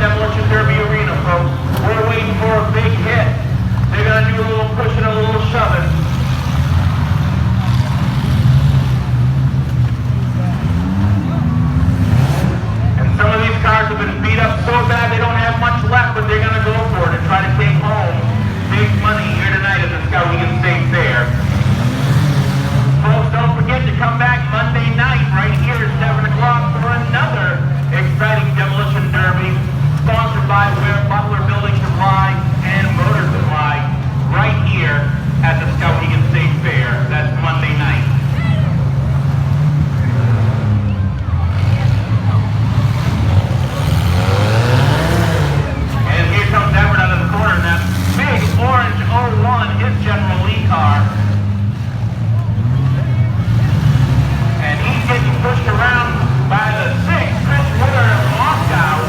Demolition Derby Arena, folks. We're waiting for a big hit. They're going to do a little pushing, a little shoving. And some of these cars have been beat up so bad they don't have much left, but they're going to go for it and try to take home big money here tonight at the Skowhegan State Fair. Folks, don't forget to come back Monday night right here at 7 o'clock for another exciting Demolition Derby, sponsored by Butler Building Supply and Motor Supply, right here at the Skowhegan State Fair. That's Monday night. And here comes Everett out of the corner in that big orange 01, his General Lee car. And he's getting pushed around by the 6th Chris Woodard of Moscow.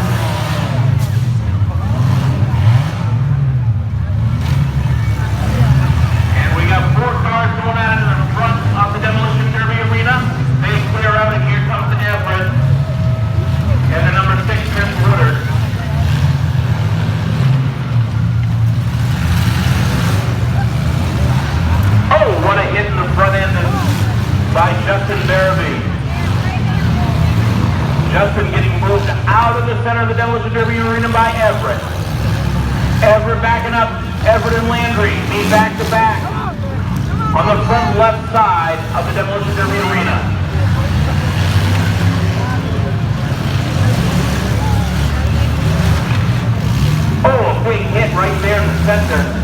And we got 4 cars going out into the front of the Demolition Derby Arena. They clear out, and here comes Everett and the number 6 Chris Woodard. Oh, what a hit in the front end by Justin Barabee. Justin getting moved out of the center of the Demolition Derby Arena by Everett. Everett backing up. Everett and Landry meet back to back on the front left side of the Demolition Derby Arena. Oh, a big hit right there in the center.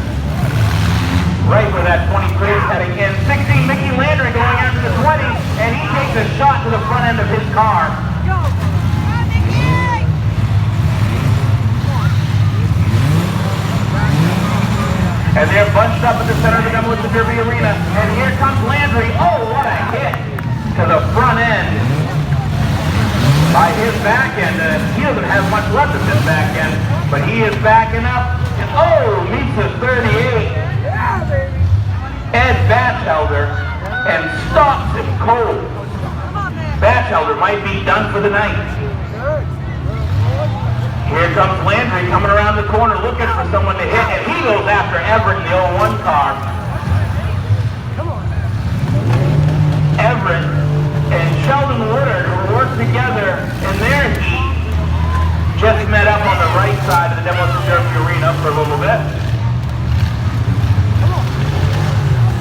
Right where that 23 is heading in. 16, Mickey Landry going after the 20, and he takes a shot to the front end of his car. And they're bunched up at the center of the Demolition Derby Arena. And here comes Landry. Oh, what a hit to the front end by his back end. He doesn't have much left of his back end, but he is backing up. And oh, meets the 38. Ed Batchelder, and stops him cold. Batchelder might be done for the night. Here comes Landry coming around the corner looking for someone to hit, and he goes after Everett in the 01 car. Everett and Sheldon Woodard, who worked together in their heat, just met up on the right side of the Demolition Derby Arena for a little bit.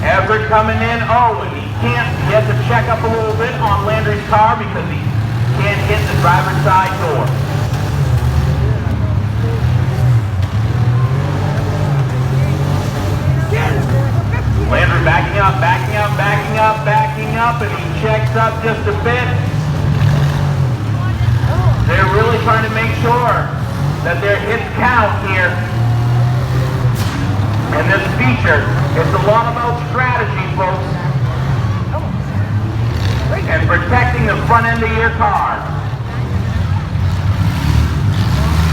Everett coming in, oh, and he has to check up a little bit on Landry's car because he can't hit the driver's side door. Landry backing up, backing up, backing up, backing up, and he checks up just a bit. They're really trying to make sure that their hits count here. And this feature, it's a lot about strategy, folks, and protecting the front end of your car.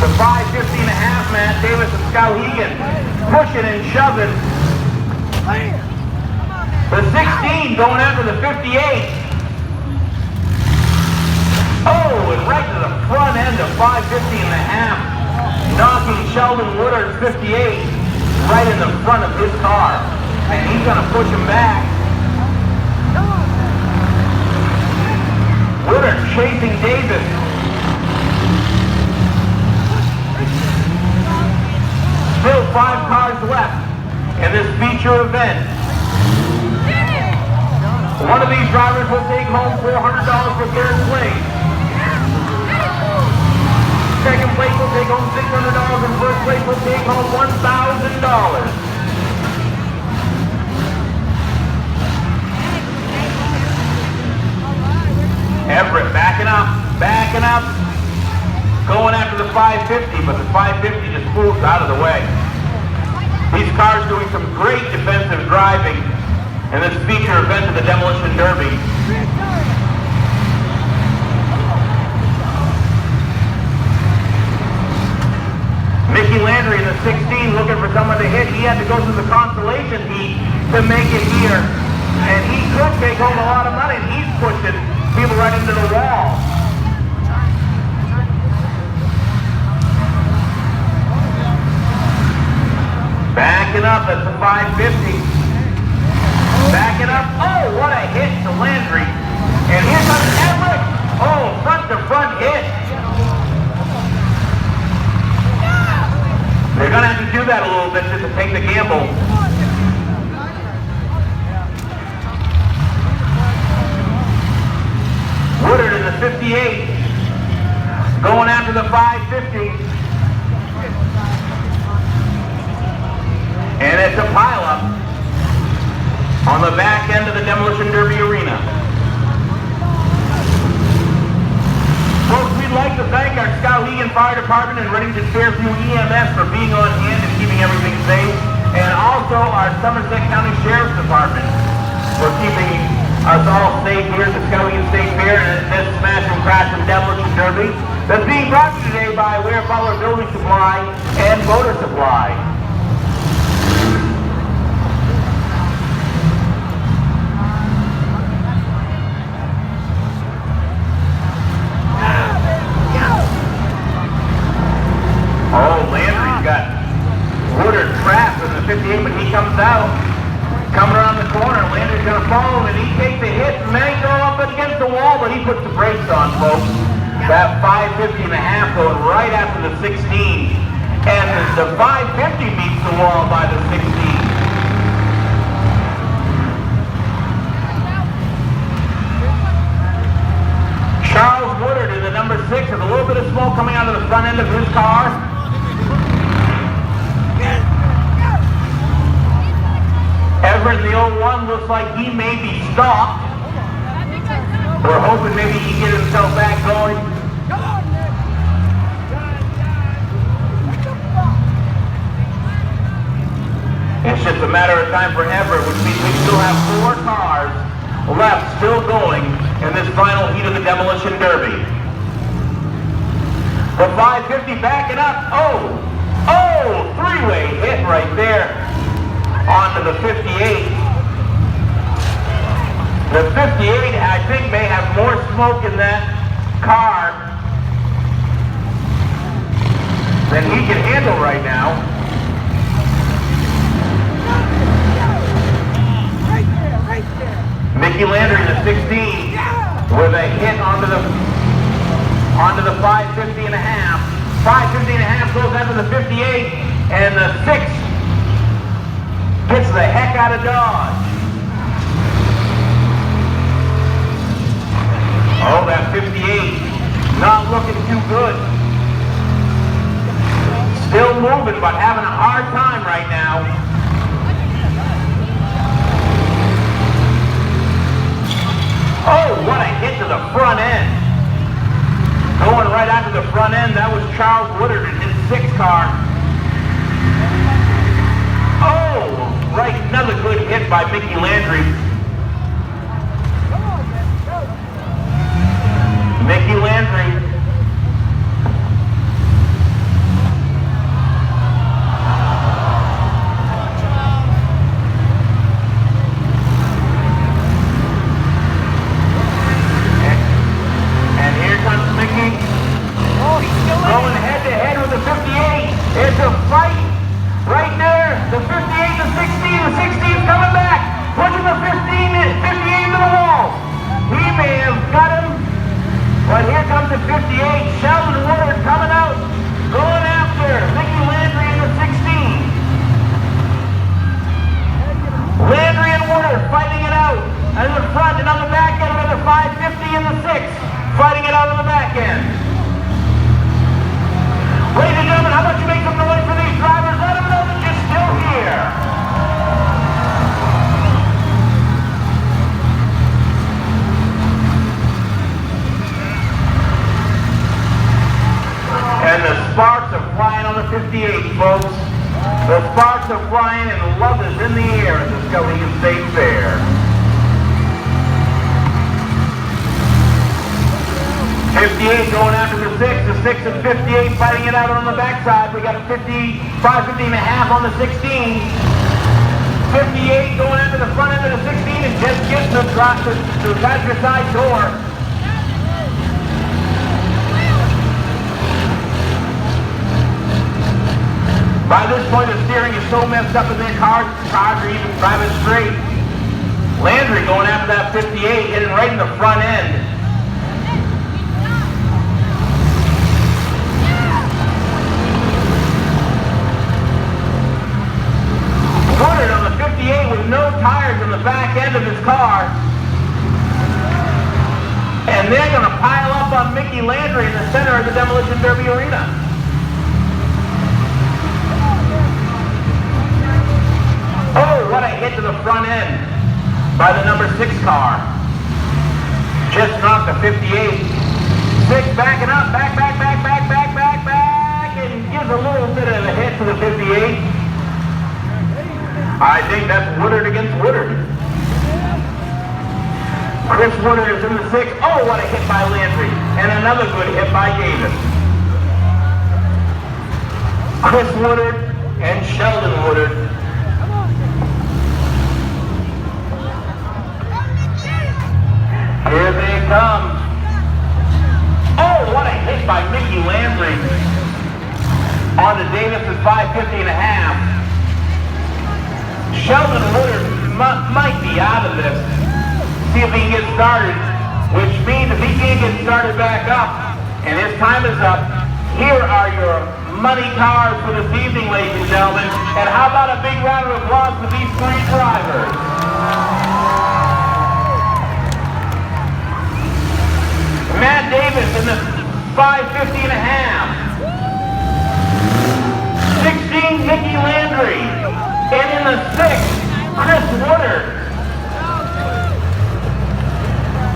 The 550 and a half, Matt Davis and Skowhegan pushing and shoving. The 16 going after the 58. Oh, and right to the front end of 550 and a half, knocking Sheldon Woodard's 58 right in the front of his car, and he's going to push him back. Woodard chasing Davis. Still 5 cars left in this feature event. One of these drivers will take home $400 for 3rd place. Second place will take home $600, and first place will take home $1,000. Everett backing up, going after the 550, but the 550 just moves out of the way. These cars doing some great defensive driving in this feature event of the Demolition Derby. Mickey Landry in the 16 looking for someone to hit. He had to go through the consolation heat to make it here. And he could take home a lot of money, and he's pushing people right into the wall. up, that's the 550. Backing up, oh, what a hit to Landry. And here comes Everett. Oh, front to front hit. They're going to have to do that a little bit just to take the gamble. Woodard in the 58. Going after the 550. And it's a pileup on the back end of the Demolition Derby arena. Folks, we'd like to thank our Skowhegan Fire Department and Reddington Fairview EMS for being on hand and keeping everything safe, and also our Somerset County Sheriff's Department for keeping us all safe here at the Skowhegan State Fair and this Smash and Crash and Demolition Derby that's being brought to you today by Ware Butler Building Supply and Motor Supply. Oh, Landry's got Woodard trapped in the 58, but he comes out. Coming around the corner, Landry's going to follow him, and he takes a hit, may go up against the wall, but he puts the brakes on, folks. That 550 and a half going right after the 16. And the 550 meets the wall by the 16. Charles Woodard in the number 6 with a little bit of smoke coming out of the front end of his car. Everett in the 01 looks like he may be stopped. We're hoping maybe he can get himself back going. It's just a matter of time for Everett, which means we still have 4 cars left still going in this final heat of the Demolition Derby. The 550 backing up. Oh, three-way hit right there onto the 58. The 58, I think, may have more smoke in that car than he can handle right now. Right there. Mickey Landry in the 16 with a hit onto the 550 and a half. 550 and a half goes after the 58, and the 6 gets the heck out of Dodge. Oh, that 58 not looking too good. Still moving, but having a hard time right now. Oh, what a hit to the front end. Going right onto the front end, that was Charles Woodard in his 6 car. Oh, right, another good hit by Mickey Landry. Mickey Landry. And here comes Mickey. Oh, he's still going head to head with the 58. It's a fight right there. The 58, the 16, the 16's coming back. Pushing the 58 into the wall. He may have got him. But here comes the 58, Sheldon Woodard coming out, going after Mickey Landry in the 16. Landry and Woodard fighting it out in the front and on the back end with the 550 and the 6, fighting it out on the back end. Ladies and gentlemen, how about you make some noise for these drivers? Let them know that you're still here. And the sparks are flying on the 58, folks. The sparks are flying and love is in the air at the Skowhegan State Fair. 58 going after the 6. The 6 and 58 fighting it out on the backside. We got 550 and a half on the 16. 58 going after the front end of the 16 and just gets the passenger side door. By this point, the steering is so messed up in their cars are even driving straight. Landry going after that 58, hitting right in the front end. Woodard on the 58 with no tires on the back end of his car. And they're going to pile up on Mickey Landry in the center of the Demolition Derby Arena. Oh, what a hit to the front end by the number 6 car. Just knocked the 58. 6 backing up, back, and gives a little bit of a hit to the 58. I think that's Woodard against Woodard. Chris Woodard is in the 6. Oh, what a hit by Landry. And another good hit by Davis. Chris Woodard and Sheldon Woodard. Here they come. Oh, what a hit by Mickey Landry on the Davis's 550 and a half. Sheldon Woodard might be out of this. See if he can get started, which means if he can't get started back up and his time is up, here are your money cars for this evening, ladies and gentlemen. And how about a big round of applause for these 3 drivers? Matt Davis in the 550 and a half. 16, Mickey Landry. And in the 6, Chris Woodard.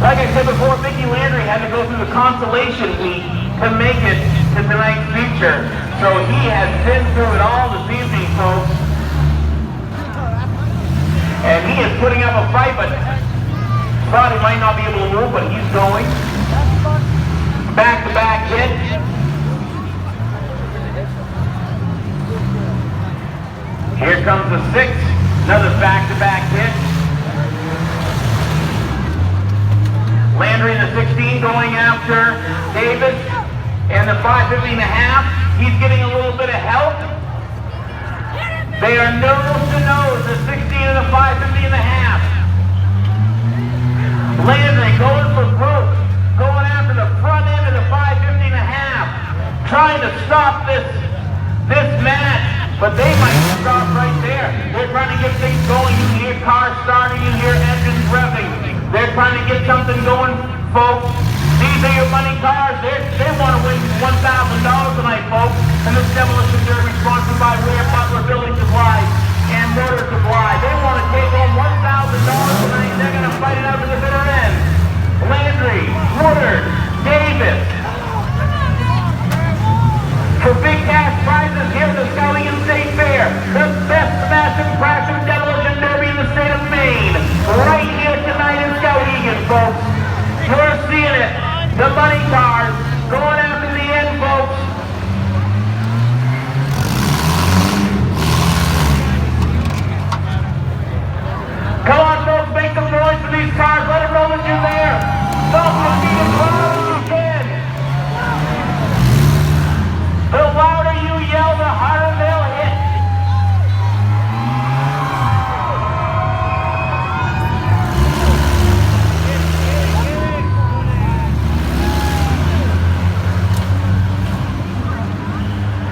Like I said before, Mickey Landry had to go through the consolation week to make it to tonight's feature. So he has been through it all this evening, folks. And he is putting up a fight, but thought he might not be able to move, but he's going. Back-to-back hit. Here comes the 6, another back-to-back hit. Landry in the 16 going after Davis, and the 550 and a half, he's getting a little bit of help. They are nose to nose, the 16 and the 550 and a half. Landry going for broke, going after the front end of the 550 and a half, trying to stop this match, but they might stop right there. They're trying to get things going. You hear cars starting, you hear engines revving. They're trying to get something going, folks. These are your money cars. They want to win $1,000 tonight, folks. And this Demolition Derby sponsored by Ware Butler Building Supply and Motor Supply. They want to take home $1,000 tonight. They're going to fight it out to the bitter end. Landry, Woodard, Davis. For big cash prizes here at the Skowhegan State Fair, the best massive crashing Demolition Derby in the state of Maine. Right here tonight in Skowhegan, folks. We're seeing it. The money cars going after the end, folks. Come on, folks, make some noise for these cars. Let them know that you're there. Don't repeat as loud as you can. The louder you yell, the harder they'll hit.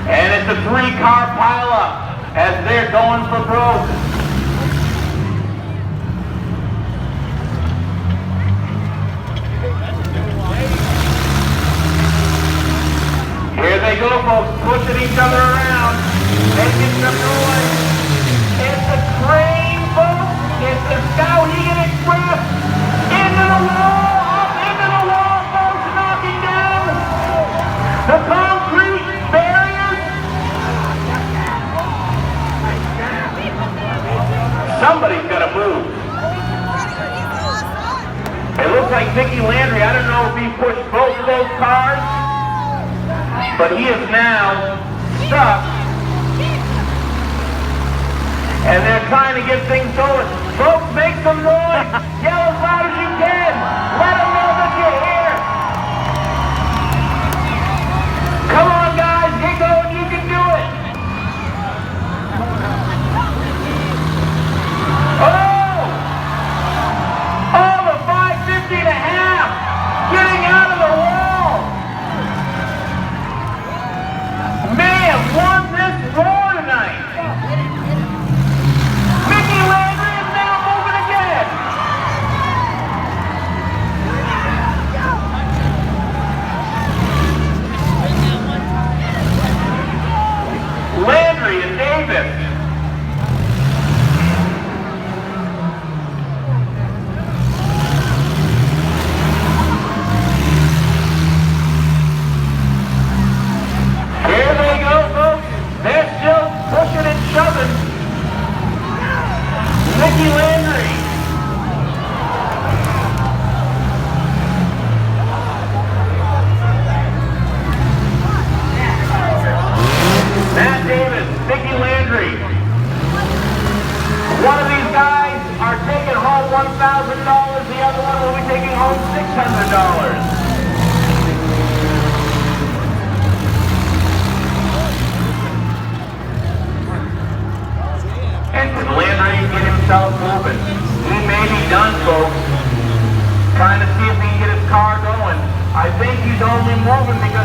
And it's a 3-car pileup as they're going for broke. Here they go, folks, pushing each other around, making some noise. It's the train, folks. It's the Skowhegan Express. Into the wall, up into the wall, folks, knocking down the concrete barriers. Somebody's got to move. It looks like Mickey Landry. I don't know if he pushed both of those cars, but he is now stuck, and they're trying to get things going. Folks, make some noise. Yell as loud as you can. Let them know that you're here. Come on, guys. Get going. You can do it. Mickey Landry. Matt Davis, Mickey Landry. One of these guys are taking home $1,000, the other one will be taking home $600. And can Landry get himself moving? He may be done, folks. Trying to see if he can get his car going. I think he's only moving because